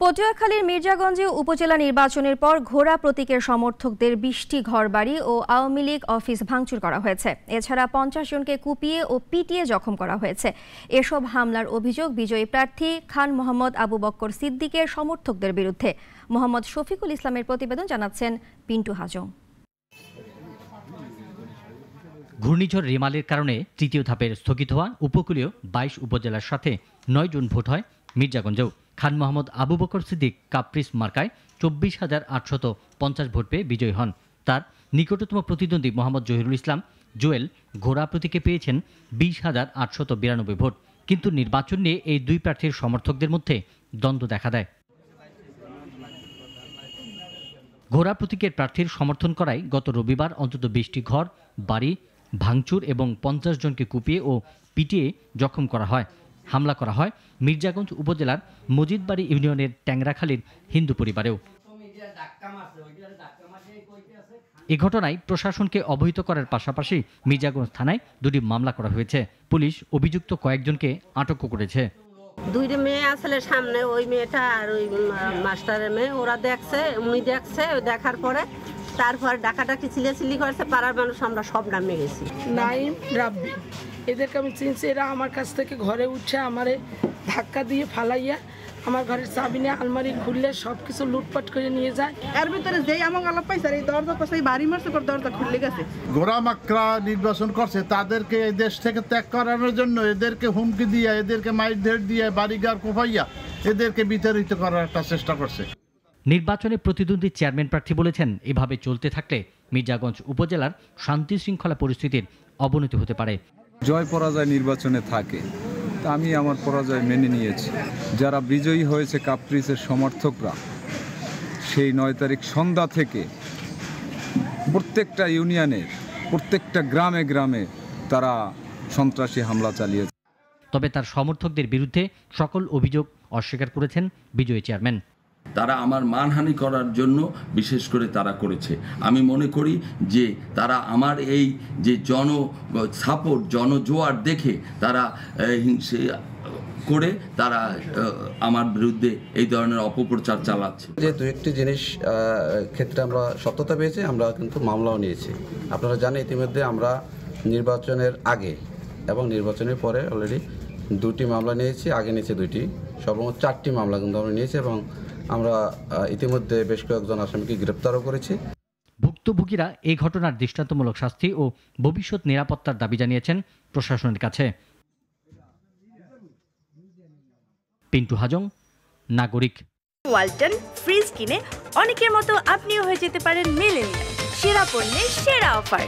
পটুয়াখালীর মির্জাগঞ্জে উপজেলা নির্বাচনের পর ঘোড়া প্রতীকের সমর্থকদের ২০টি ঘরবাড়ি ও আওয়ামী লীগ অফিস ভাঙচুর করা হয়েছে। এছাড়া ৫০ জনকে কুপিয়ে ও পিটিয়ে জখম করা হয়েছে। এসব হামলার অভিযোগ বিজয়ী প্রার্থী খান মোহাম্মদ আবু বক্কর সিদ্দিকের সমর্থকদের বিরুদ্ধে। মোহাম্মদ শফিকুল ইসলামের প্রতিবেদন জানাচ্ছেন পিন্টু হাজং। ঘূর্ণিঝড় রিমালের কারণে তৃতীয় ধাপের স্থগিত হওয়া উপকূলীয় ২২ উপজেলার সাথে ৯ জন ভোট হয় মির্জাগঞ্জেও। খান মোহাম্মদ আবু বকর সিদ্দিক কাপ্রিস মার্কায় ২৪,৮৫০ ভোট পেয়ে বিজয়ী হন। তার নিকটতম প্রতিদ্বন্দ্বী মোহাম্মদ জহিরুল ইসলাম জুয়েল ঘোড়া প্রতীকে পেয়েছেন ২০,৮৯২ ভোট। কিন্তু নির্বাচন নিয়ে এই দুই প্রার্থীর সমর্থকদের মধ্যে দ্বন্দ্ব দেখা দেয়। ঘোড়া প্রতীকের প্রার্থীর সমর্থন করায় গত রবিবার অন্তত ২০টি ঘর বাড়ি ভাঙচুর এবং ৫০ জনকে কুপিয়ে ও পিটিয়ে জখম করা হয়। হামলা করা হয় মির্জাগঞ্জ উপজেলার মজিদবাড়ি ইউনিয়নের ট্যাংরাখালীর হিন্দু পরিবারেও। এ ঘটনায় প্রশাসনকে অবহিত করার পাশাপাশি মির্জাগঞ্জ থানায় দুটি মামলা করা হয়েছে। পুলিশ অভিযুক্ত কয়েকজনকে আটকও করেছে। দুইটা মেয়ে আসলে সামনে, ওই মেয়েটা আর ওই মাস্টারের মেয়ে, ওরা দেখছে, উনি দেখছে, দেখার পরে তারপর ডাকাডাকি চিল্লাচিল্লি করেছে। পাড়ার মানুষ আমরা সব নামে গেছি। নাইম রাব্বি এদেরকে আমি চিনছি। এরা আমার কাছ থেকে ঘরে উঠছে আমারে ধাক্কা দিয়ে ফালাইয়া আমার ঘরের চাবি নিয়ে আলমারি খুললে সব কিছু লুটপাট করে নিয়ে যায়। এর ভিতরে যেই আমাকে আলাপ পাইছে এই দরজা পাশে বাড়ি মারছে, দরজা খুলে গেছে। ঘোড়া মাকড়া নির্বাচন করছে, তাদেরকে এই দেশ থেকে ত্যাগ করানোর জন্য এদেরকে হুমকি দিয়ে, এদেরকে মাইর দিয়ে, বাড়িঘর কোপাইয়া এদেরকে বিতাড়িত করার একটা চেষ্টা করছে। নির্বাচনে প্রতিদ্বন্দ্বী চেয়ারম্যান প্রার্থী বলেছেন, এভাবে চলতে থাকলে মির্জাগঞ্জ উপজেলার শান্তি শৃঙ্খলা পরিস্থিতির অবনতি হতে পারে। জয় পরাজয় নির্বাচনে থাকে, তা আমি আমার পরাজয় মেনে নিয়েছি। যারা বিজয়ী হয়েছে কাপ্রিসের সমর্থকরা সেই ৯ তারিখ সন্ধ্যা থেকে প্রত্যেকটা ইউনিয়নের প্রত্যেকটা গ্রামে গ্রামে তারা সন্ত্রাসী হামলা চালিয়েছে। তবে তার সমর্থকদের বিরুদ্ধে সকল অভিযোগ অস্বীকার করেছেন বিজয়ী চেয়ারম্যান। তারা আমার মানহানি করার জন্য বিশেষ করে তারা করেছে। আমি মনে করি যে তারা আমার এই যে সাপোর্ট জনজোয়ার দেখে তারা হিংসে করে তারা আমার বিরুদ্ধে এই ধরনের অপপ্রচার চালাচ্ছে। যে দু একটি জিনিস ক্ষেত্রে আমরা সত্যতা পেয়েছি, আমরা কিন্তু মামলাও নিয়েছি। আপনারা জানেন ইতিমধ্যে আমরা নির্বাচনের আগে এবং নির্বাচনের পরে অলরেডি 2টি মামলা নিয়েছি। আগে নিয়েছি 2টি, সর্বমোট 4টি মামলা কিন্তু আমরা নিয়েছি এবং আমরা ইতিমধ্যে বেশ কয়েকজন আসামিকে গ্রেপ্তারও করেছি। ভুক্তভোগীরা এই ঘটনার দৃষ্টান্তমূলক শাস্তি ও ভবিষ্যৎ নিরাপত্তার দাবি জানিয়েছেন প্রশাসনের কাছে। পিন্টু হাজং, নাগরিক। ওয়ালটন ফ্রিজ কিনে অনেকের মতো আপনিও হয়ে যেতে পারেন মিলেনিয়াল। সেরা পণ্যের সেরা অফার।